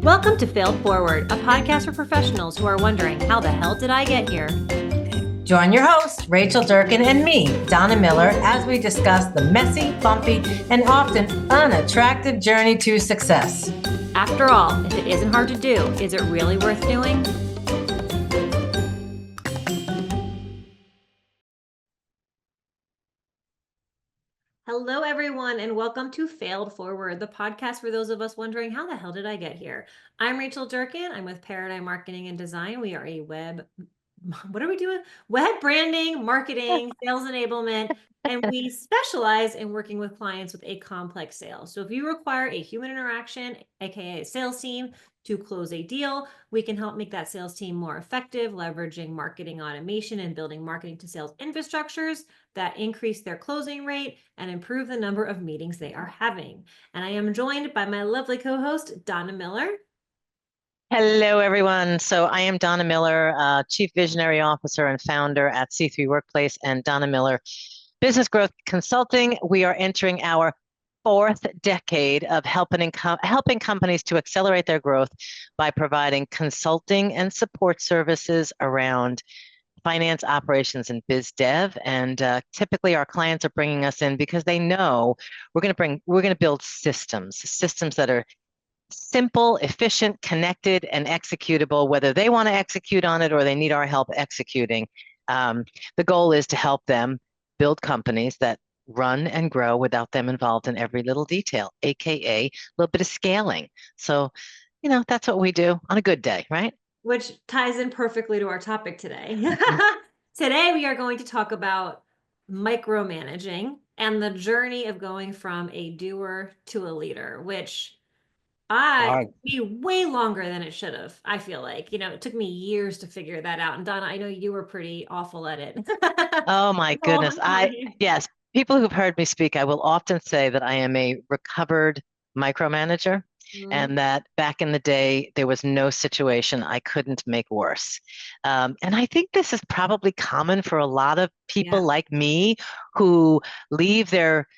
Welcome to Failed Forward, a podcast for professionals who are wondering, how the hell did I get here? Join your host, Rachel Durkan, and me, Donna Miller, as we discuss the messy, bumpy, and often unattractive journey to success. After all, if it isn't hard to do, is it really worth doing? Hello, everyone, and welcome to Failed Forward, the podcast for those of us wondering, how the hell did I get here? I'm Rachel Durkan. I'm with Paradigm Marketing and Design. We are a web branding, marketing, sales enablement, and we specialize in working with clients with a complex sale. So if you require a human interaction, aka a sales team, to close a deal, we can help make that sales team more effective, leveraging marketing automation and building marketing to sales infrastructures that increase their closing rate and improve the number of meetings they are having. And I am joined by my lovely co-host, Donna Miller. Hello, everyone. So I am Donna Miller, Chief Visionary Officer and founder at C3 Workplace and Donna Miller Business Growth Consulting. We are entering our fourth decade of helping companies to accelerate their growth by providing consulting and support services around finance, operations, and biz dev. And typically our clients are bringing us in because they know we're going to build systems that are simple, efficient, connected, and executable, whether they want to execute on it or they need our help executing. The goal is to help them build companies that run and grow without them involved in every little detail, aka a little bit of scaling. So, that's what we do on a good day, right? Which ties in perfectly to our topic today. Today, we are going to talk about micromanaging and the journey of going from a doer to a leader, which took me way longer than it should have. I feel like, it took me years to figure that out. And Donna, I know you were pretty awful at it. Oh my goodness. Yes, people who've heard me speak, I will often say that I am a recovered micromanager. And that back in the day, there was no situation I couldn't make worse. And I think this is probably common for a lot of people like me who leave their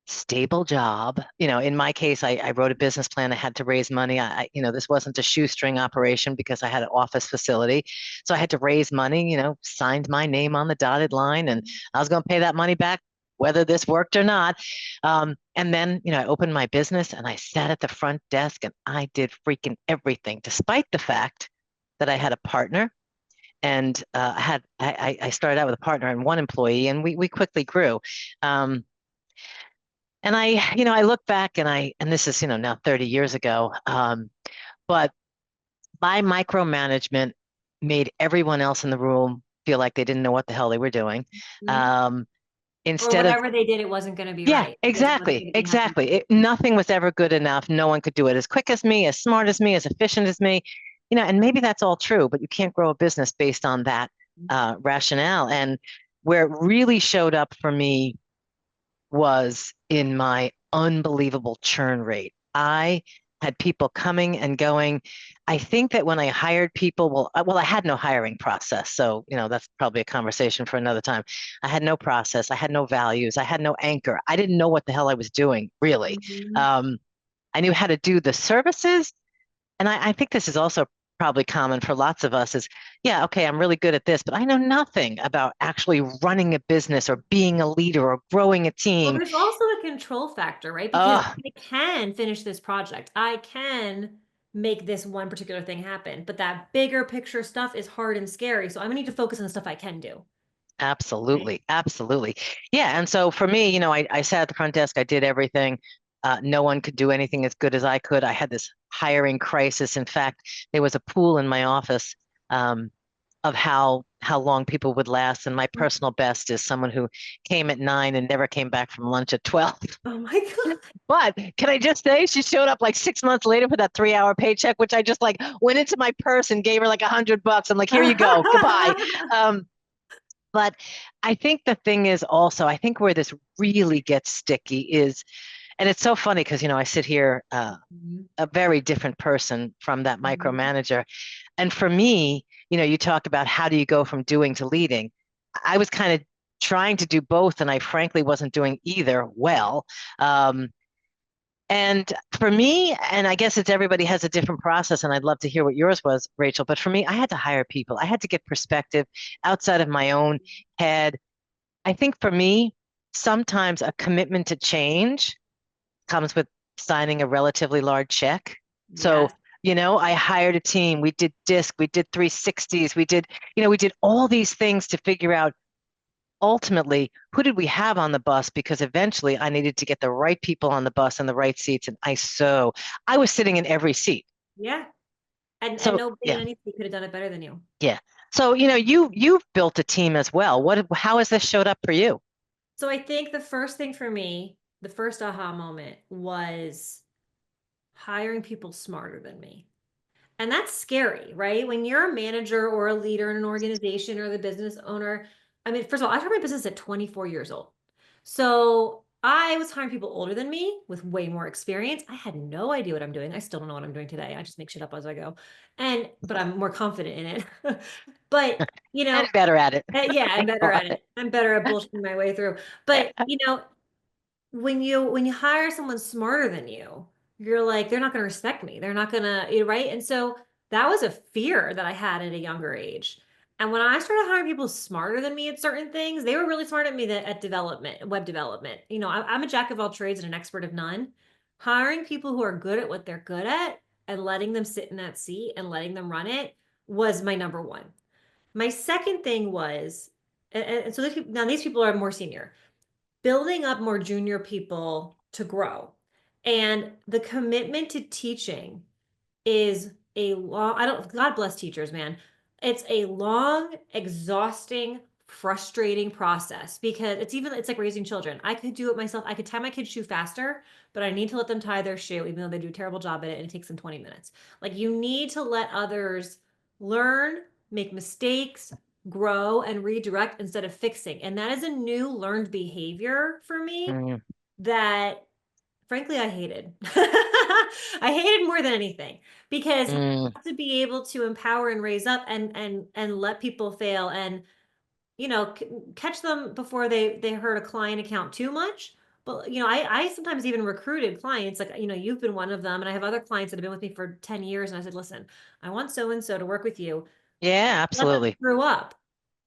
stable job. In my case, I wrote a business plan. I had to raise money. This wasn't a shoestring operation because I had an office facility. So I had to raise money, signed my name on the dotted line, and I was going to pay that money back whether this worked or not. And then, I opened my business and I sat at the front desk and I did freaking everything, despite the fact that I had a partner. And I started out with a partner and one employee, and we quickly grew. And I look back and this is, now 30 years ago, but my micromanagement made everyone else in the room feel like they didn't know what the hell they were doing. Instead or whatever they did, it wasn't going to be right. Exactly. Nothing was ever good enough. No one could do it as quick as me, as smart as me, as efficient as me, and maybe that's all true, but you can't grow a business based on that rationale. And where it really showed up for me was in my unbelievable churn rate. I had people coming and going. I think that when I hired people, I had no hiring process. So, that's probably a conversation for another time. I had no process. I had no values. I had no anchor. I didn't know what the hell I was doing, really. I knew how to do the services. And I think this is also probably common for lots of us is, okay, I'm really good at this, but I know nothing about actually running a business or being a leader or growing a team. Well, there's also a control factor, right? Because I can finish this project. I can make this one particular thing happen, but that bigger picture stuff is hard and scary. So I'm gonna need to focus on the stuff I can do. Absolutely. Right? Absolutely. Yeah. And so for me, I sat at the front desk, I did everything. No one could do anything as good as I could. I had this hiring crisis. In fact, there was a pool in my office of how long people would last. And my personal best is someone who came at 9 and never came back from lunch at 12. Oh my God. But can I just say, she showed up like 6 months later for that 3-hour paycheck, which I just went into my purse and gave her like $100. I'm like, here you go, goodbye. But I think the thing is also, I think where this really gets sticky is, and it's so funny because, I sit here a very different person from that micromanager. And for me, you talk about how do you go from doing to leading. I was kind of trying to do both, and I frankly wasn't doing either well. And for me, and I guess it's everybody has a different process, and I'd love to hear what yours was, Rachel. But for me, I had to hire people. I had to get perspective outside of my own head. I think for me, sometimes a commitment to change comes with signing a relatively large check. So, Yes. I hired a team. We did disc, we did 360s, we did all these things to figure out ultimately who did we have on the bus, because eventually I needed to get the right people on the bus and the right seats. And I was sitting in every seat. Yeah. And So nobody in yeah, any could have done it better than you. yeah. So, you've built a team as well. How has this showed up for you? So I think the first thing for me, the first aha moment was hiring people smarter than me. And that's scary, right? When you're a manager or a leader in an organization or the business owner. I mean, first of all, I started my business at 24 years old. So I was hiring people older than me with way more experience. I had no idea what I'm doing. I still don't know what I'm doing today. I just make shit up as I go. But I'm more confident in it. But, you And know, better at it. yeah, I'm Thank better God. at it. I'm better at bullshitting my way through. But, when you hire someone smarter than you, you're like, they're not going to respect me. They're not going to, right? And so that was a fear that I had at a younger age. And when I started hiring people smarter than me at certain things, they were really smart at me at development, web development. I'm a jack of all trades and an expert of none. Hiring people who are good at what they're good at and letting them sit in that seat and letting them run it was my number one. My second thing was, and so now these people are more senior, building up more junior people to grow. And the commitment to teaching is a long, I don't, God bless teachers, man. It's a long, exhausting, frustrating process because it's like raising children. I could do it myself. I could tie my kid's shoe faster, but I need to let them tie their shoe, even though they do a terrible job at it and it takes them 20 minutes. Like you need to let others learn, make mistakes, grow, and redirect instead of fixing. And that is a new learned behavior for me Mm, that frankly I hated. I hated more than anything because you mm, have to be able to empower and raise up and let people fail and catch them before they hurt a client account too much. But I sometimes even recruited clients like you've been one of them, and I have other clients that have been with me for 10 years, and I said, listen, I want so and so to work with you. yeah, Let them absolutely. screw up.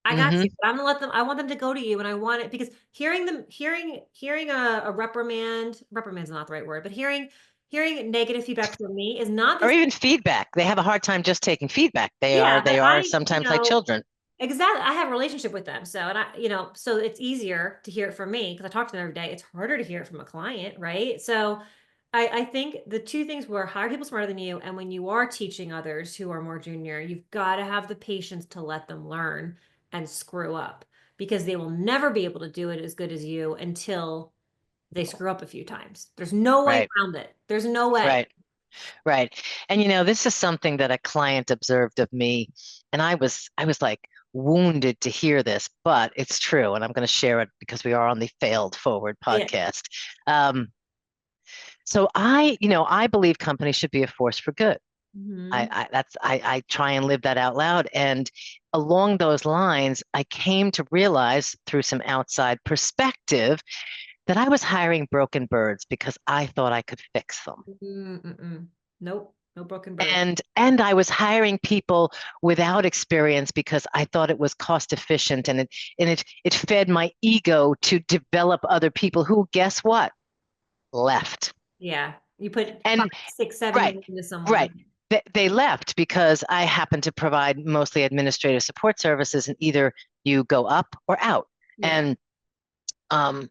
I got Hmm. you. But I'm gonna let them. I want them to go to you, and I want it because hearing a reprimand's not the right word, but hearing negative feedback from me is not Or this. even feedback. They have a hard time just taking feedback. They are Yeah, they but are sometimes like children. exactly. I have a relationship with them, so so it's easier to hear it from me because I talk to them every day. It's harder to hear it from a client, right? So I think the two things were hire people smarter than you, and when you are teaching others who are more junior, you've got to have the patience to let them learn and screw up because they will never be able to do it as good as you until they screw up a few times. There's no way Right, around it. There's no way. right, right. And this is something that a client observed of me, and I was like wounded to hear this, but it's true, and I'm going to share it because we are on the Failed Forward Yeah. podcast. Um, so I believe companies should be a force for good. Hmm. I try and live that out loud. And along those lines, I came to realize through some outside perspective that I was hiring broken birds because I thought I could fix them. Mm-mm. Nope. No broken bird. And I was hiring people without experience because I thought it was cost efficient, and it fed my ego to develop other people who, guess what, left. Yeah. You put five, And 6, 7 years right, into right. someone. They left because I happen to provide mostly administrative support services, and either you go up or out. Yeah. And um,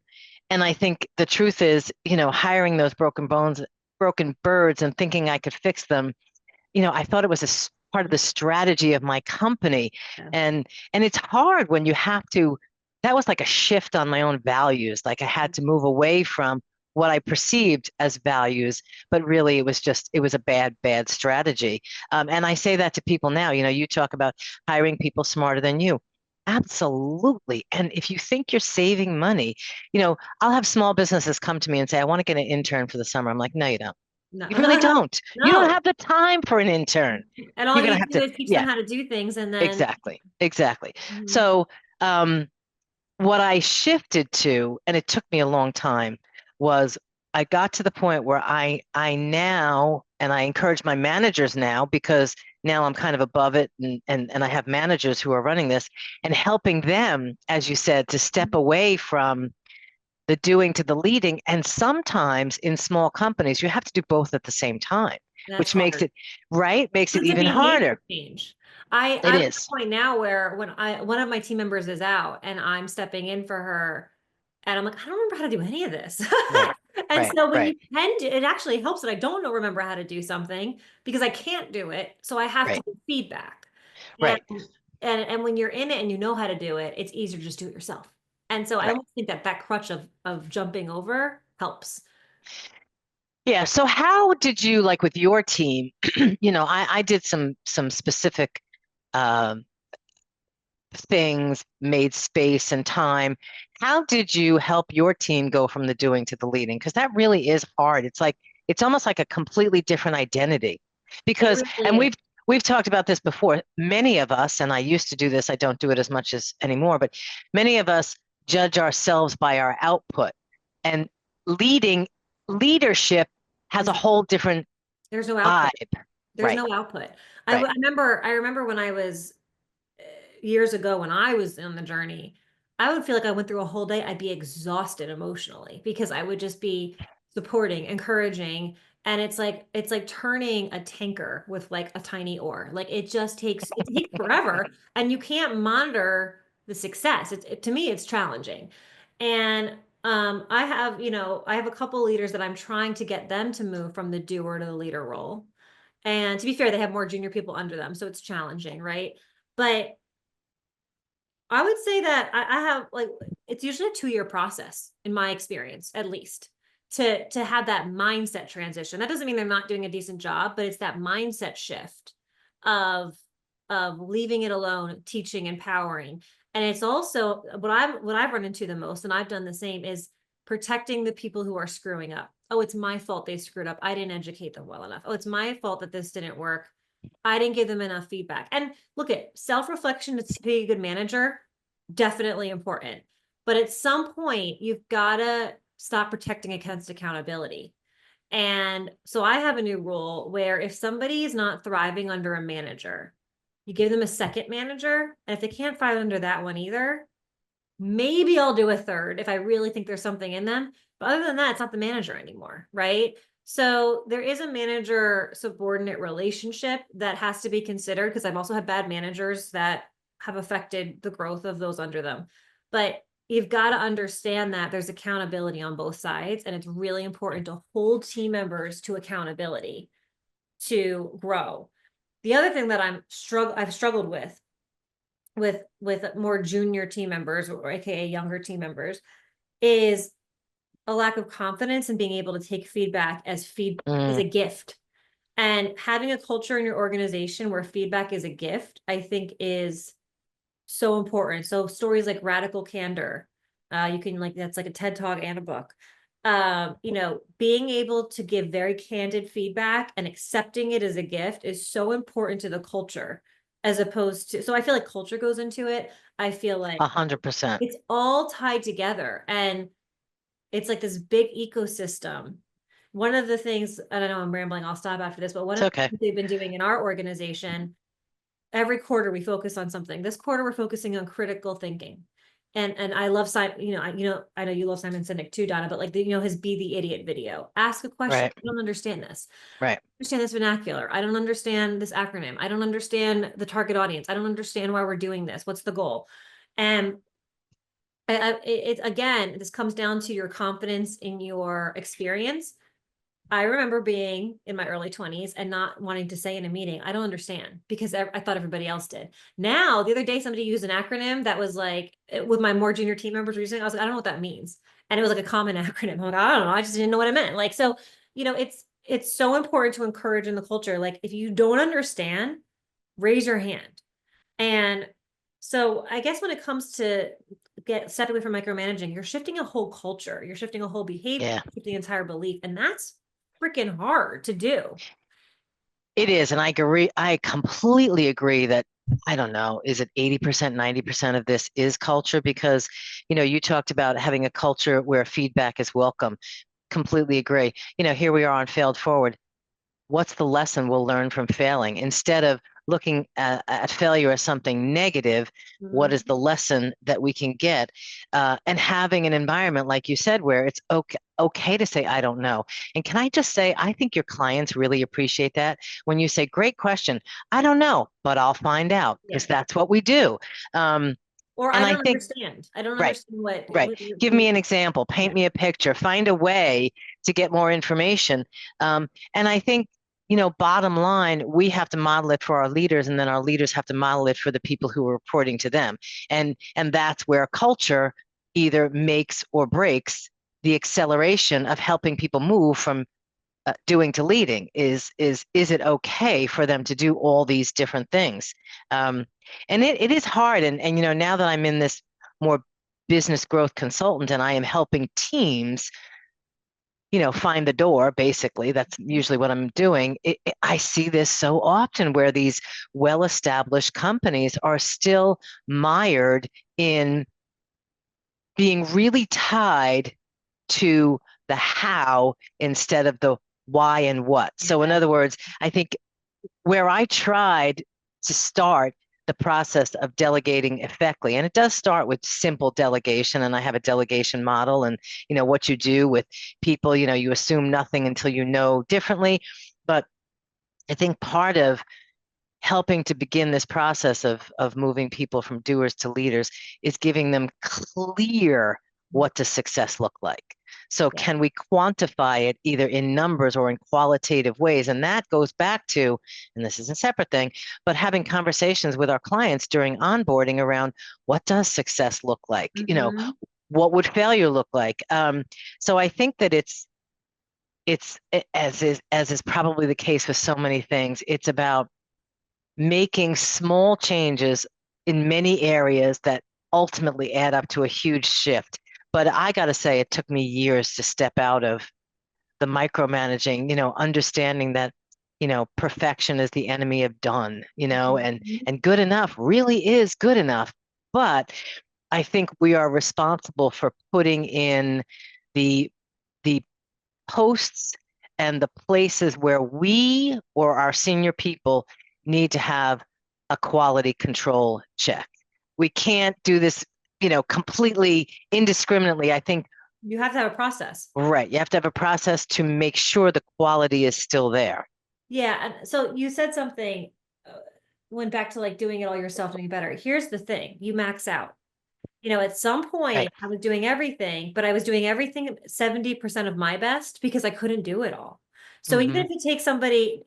and I think the truth is, hiring those broken birds and thinking I could fix them, I thought it was part of the strategy of my company. Yeah. And it's hard when you have to, that was like a shift on my own values. Like I had to move away from what I perceived as values, but really it was a bad strategy. And I say that to people now, you talk about hiring people smarter than you. Absolutely. And if you think you're saving money, I'll have small businesses come to me and say, I want to get an intern for the summer. I'm like, no, you don't. No. You really don't. You don't No. have the time for an intern. And all You're gonna you have do to, is teach them yeah, how to do things and then exactly, exactly. Mhm. So, what I shifted to, and it took me a long time, was I got to the point where I now, and I encourage my managers now, because now I'm kind of above it, and I have managers who are running this and helping them, as you said, to step away from the doing to the leading. And sometimes in small companies, you have to do both at the same time, That's which makes hard. it, right, makes it It's a even behavior harder. change. It I'm at is. a point now where when one of my team members is out and I'm stepping in for her, and I'm like, I don't remember how to do any of this. Right, And right, so when right, you tend to, it actually helps that I don't know remember how to do something because I can't do it. So I have to right, give feedback. And right. and when you're in it and you know how to do it, it's easier to just do it yourself. And so I Right. almost think that that crutch of jumping over helps. Yeah. So how did you, like with your team, I did some specific um things, made space and time. How did you help your team go from the doing to the leading? Because that really is hard. It's like it's almost like a completely different identity. It Because, really and is. we've talked about this before. Many of us, and I used to do this, I don't do it as much as anymore, but many of us judge ourselves by our output. And leading leadership has a There's whole different there's no output. vibe. There's Right, no output. right. I remember when I was years ago when I was on the journey, I would feel like I went through a whole day. I'd be exhausted emotionally because I would just be supporting, encouraging, and it's like turning a tanker with like a tiny oar. Like it takes forever, and you can't monitor the success. To me, it's challenging, and I have I have a couple leaders that I'm trying to get them to move from the doer to the leader role. And to be fair, they have more junior people under them, so it's challenging, right? But I would say that I have like it's usually a 2-year process in my experience, at least, to have that mindset transition. That doesn't mean they're not doing a decent job, but it's that mindset shift of leaving it alone, teaching, empowering. And it's also what I've run into the most, and I've done the same, is protecting the people who are screwing up. Oh, it's my fault they screwed up. I didn't educate them well enough. Oh, it's my fault that this didn't work. I didn't give them enough feedback. And look at self-reflection to be a good manager, definitely important. But at some point, you've got to stop protecting against accountability. And so I have a new rule where if somebody is not thriving under a manager, you give them a second manager. And if they can't thrive under that one either, maybe I'll do a third if I really think there's something in them. But other than that, it's not the manager anymore, right? So there is a manager subordinate relationship that has to be considered because I've also had bad managers that have affected the growth of those under them. But you've got to understand that there's accountability on both sides, and it's really important to hold team members to accountability to grow. The other thing that I've struggled with more junior team members, or aka younger team members, is a lack of confidence in being able to take feedback as Mm, a gift. And having a culture in your organization where feedback is a gift, I think is so important. So stories like Radical Candor, you can like that's like a TED Talk and a book. Being able to give very candid feedback and accepting it as a gift is so important to the culture, as opposed to, so I feel like culture goes into it. I feel like 100%. it's all tied together and it's like this big ecosystem. One of the things, I don't know, I'm rambling, I'll stop after this, but one It's of the okay. things they've been doing in our organization, every quarter we focus on something. This quarter we're focusing on critical thinking. And I love Simon, I know you love Simon Sinek too, Donna, but like his Be the Idiot video. Ask a question. Right, I don't understand this. right. Understand this vernacular. I don't understand this acronym. I don't understand the target audience. I don't understand why we're doing this. What's the goal? And again, this comes down to your confidence in your experience. I remember being in my early 20s and not wanting to say in a meeting, I don't understand, because I thought everybody else did. Now, the other day, somebody used an acronym that was like, with my more junior team members using, I was like, I don't know what that means. And it was like a common acronym. I'm like, I don't know. I just didn't know what it meant. Like, so, it's so important to encourage in the culture. Like, if you don't understand, raise your hand. And so I guess when it comes to get step away from micromanaging, you're shifting a whole culture, you're shifting a whole behavior, Yeah, shifting the entire belief, and that's freaking hard to do. it is. And I agree. I completely agree that I don't know, is it 80%, 90% of this is culture? Because, you talked about having a culture where feedback is welcome. completely agree. Here we are on Failed Forward. What's the lesson we'll learn from failing? Instead of looking at failure as something negative, what is the lesson that we can get? And having an environment, like you said, where it's okay to say, I don't know. And can I just say, I think your clients really appreciate that when you say, great question, I don't know, but I'll find out, because that's what we do. Or and I don't think, understand. I don't right, understand what. right. Give me an example, paint me a picture, find a way to get more information. And I think, bottom line, we have to model it for our leaders, and then our leaders have to model it for the people who are reporting to them. And that's where culture either makes or breaks the acceleration of helping people move from doing to leading. Is it okay for them to do all these different things? And it is hard. And now that I'm in this more business growth consultant and I am helping teams find the door, basically, that's usually what I'm doing. I see this so often where these well-established companies are still mired in being really tied to the how instead of the why and what. So in other words, I think where I tried to start the process of delegating effectively, and it does start with simple delegation, and I have a delegation model, and what you do with people, you assume nothing until you know differently. But I think part of helping to begin this process of moving people from doers to leaders is giving them clear what does success look like. So can we quantify it either in numbers or in qualitative ways? And that goes back to, and this is a separate thing, but having conversations with our clients during onboarding around what does success look like? What would failure look like? So I think that it's as is probably the case with so many things, it's about making small changes in many areas that ultimately add up to a huge shift. But I got to say, it took me years to step out of the micromanaging, understanding that, perfection is the enemy of done, and good enough really is good enough. But I think we are responsible for putting in the posts and the places where we or our senior people need to have a quality control check. We can't do this, completely indiscriminately. I think you have to have a process. Right. You have to have a process to make sure the quality is still there. Yeah. And so you said something, went back to like doing it all yourself, doing better. Here's the thing, you max out. At some point I was doing everything, but I was doing everything 70% of my best because I couldn't do it all. So even if you take somebody,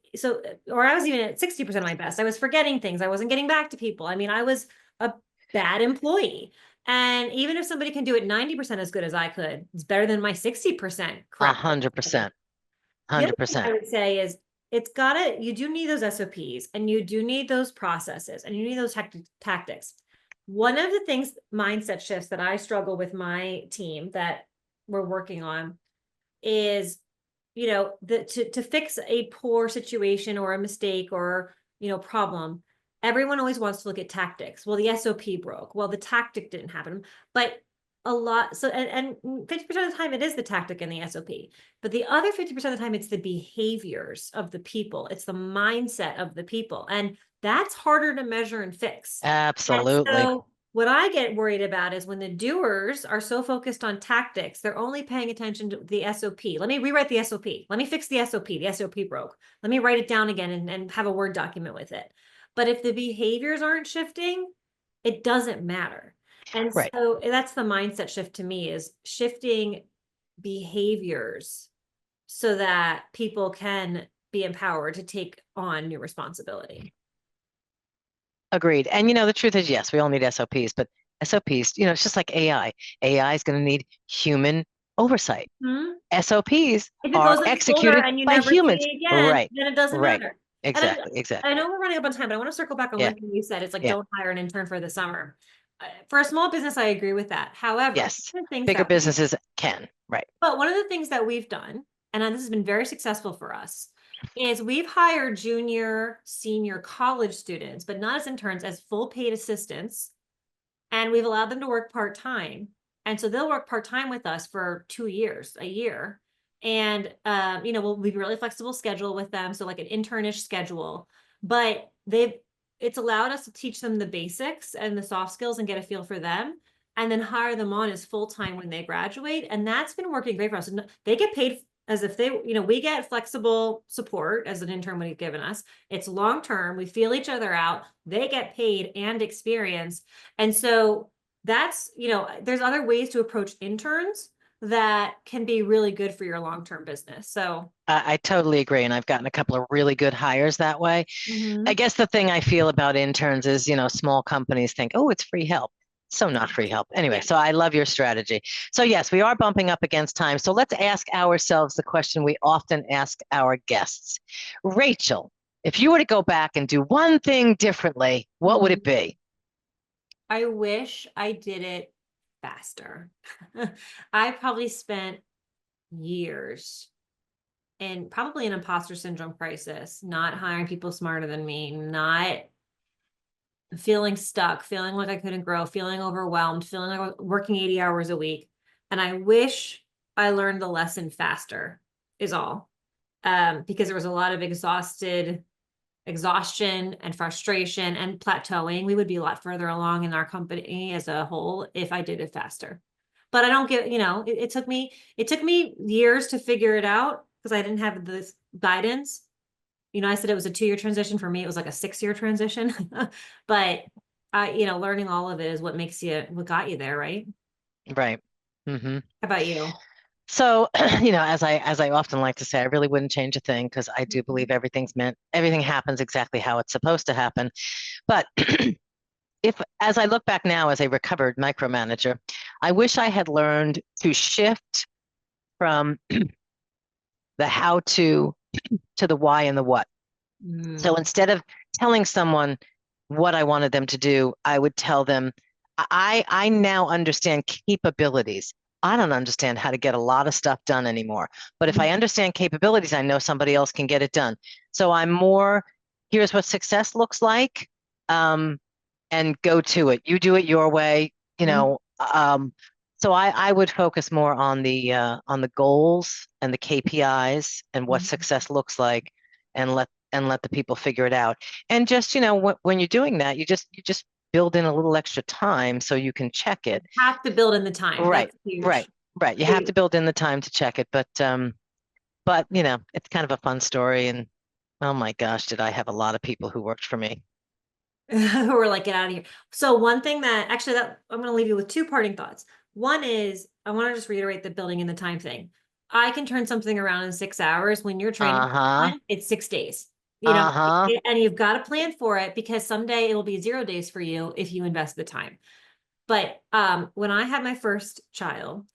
or I was even at 60% of my best, I was forgetting things. I wasn't getting back to people. I mean, I was a bad employee. And even if somebody can do it 90% as good as I could, it's better than my 60%. 100%. The other thing I 100%. would say is you do need those SOPs, and you do need those processes, and you need those tactics. One of the things, mindset shifts that I struggle with my team that we're working on is, to fix a poor situation or a mistake or, problem, everyone always wants to look at tactics. Well, the SOP broke. Well, the tactic didn't happen. But a lot, so, and 50% of the time it is the tactic and the SOP. But the other 50% of the time, it's the behaviors of the people. It's the mindset of the people. And that's harder to measure and fix. Absolutely. And so what I get worried about is when the doers are so focused on tactics, they're only paying attention to the SOP. Let me rewrite the SOP. Let me fix the SOP. The SOP broke. Let me write it down again and have a Word document with it. But if the behaviors aren't shifting, it doesn't matter. And so that's the mindset shift to me, is shifting behaviors so that people can be empowered to take on new responsibility. Agreed. And the truth is, yes, we all need SOPs, but SOPs, it's just like AI. AI is going to need human oversight. SOPs are executed and you by never humans. see it again, Right. then it doesn't matter. Exactly. I know we're running up on time, but I want to circle back on one thing you said. It's like, don't hire an intern for the summer. For a small business, I agree with that. However, yes, bigger businesses can. Right. But one of the things that we've done, and this has been very successful for us, is we've hired junior, senior college students, but not as interns, as full paid assistants. And we've allowed them to work part-time. And so they'll work part-time with us for 2 years, a year. And we'll be really flexible schedule with them, so like an internish schedule. But it's allowed us to teach them the basics and the soft skills and get a feel for them, and then hire them on as full time when they graduate. And that's been working great for us. They get paid as if we get flexible support as an intern when you've given us. It's long term. We feel each other out. They get paid and experience. And so that's, there's other ways to approach interns that can be really good for your long-term business. So I totally agree. And I've gotten a couple of really good hires that way. I guess the thing I feel about interns is, small companies think, oh, it's free help. So not free help. Anyway, so I love your strategy. So yes, we are bumping up against time. So let's ask ourselves the question we often ask our guests. Rachel, if you were to go back and do one thing differently, what would it be? I wish I did it faster. I probably spent years and probably an imposter syndrome crisis, not hiring people smarter than me, not feeling stuck, feeling like I couldn't grow, feeling overwhelmed, feeling like I was working 80 hours a week. And I wish I learned the lesson faster, is all. Because there was a lot of exhaustion and frustration and plateauing. We would be a lot further along in our company as a whole if I did it faster. But I don't get, it took me years to figure it out because I didn't have this guidance. I said it was a 2-year transition. For me, it was like a 6-year transition. But learning all of it is what got you there, right? Right. Mm-hmm. How about you? So, as I often like to say, I really wouldn't change a thing because I do believe everything happens exactly how it's supposed to happen. But as I look back now as a recovered micromanager, I wish I had learned to shift from the how to the why and the what. So instead of telling someone what I wanted them to do, I would tell them, I now understand capabilities. I don't understand how to get a lot of stuff done anymore. But if I understand capabilities, I know somebody else can get it done. So I'm more, here's what success looks like, and go to it. You do it your way, so I would focus more on the goals and the KPIs and what success looks like, and let the people figure it out. And just, when you're doing that, you just build in a little extra time so you can check it. You have to build in the time. Right. That's huge. Right. You have to build in the time to check it. But it's kind of a fun story. And oh my gosh, did I have a lot of people who worked for me. Who were like, get out of here. So one thing that I'm going to leave you with 2 parting thoughts. One is, I want to just reiterate the building in the time thing. I can turn something around in 6 hours. When you're training, it's 6 days. And you've got to plan for it, because someday it will be 0 days for you if you invest the time. But when I had my first child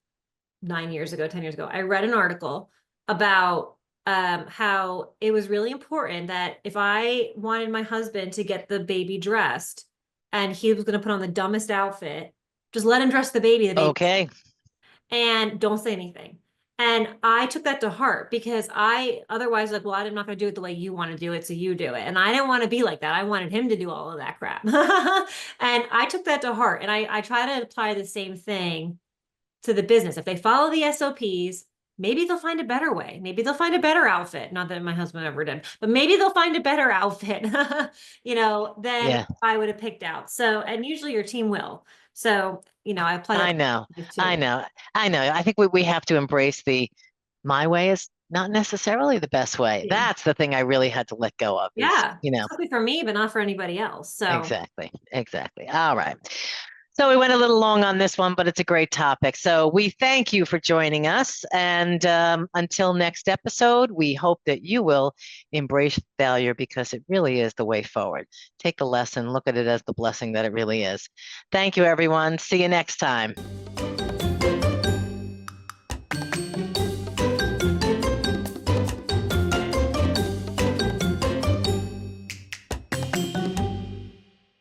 10 years ago, I read an article about how it was really important that if I wanted my husband to get the baby dressed and he was going to put on the dumbest outfit, just let him dress the baby. Okay. And don't say anything. And I took that to heart, because otherwise, like, well, I'm not going to do it the way you want to do it, so you do it. And I didn't want to be like that. I wanted him to do all of that crap. And I took that to heart. And I try to apply the same thing to the business. If they follow the SOPs, maybe they'll find a better way. Maybe they'll find a better outfit. Not that my husband ever did, but maybe they'll find a better outfit, than I would have picked out. So, and usually your team will. So, I apply that. I know. I think we have to embrace my way is not necessarily the best way. Yeah. That's the thing I really had to let go of. Exactly, for me, but not for anybody else. So exactly. All right. So we went a little long on this one, but it's a great topic. So we thank you for joining us. And until next episode, we hope that you will embrace failure, because it really is the way forward. Take the lesson, look at it as the blessing that it really is. Thank you, everyone. See you next time.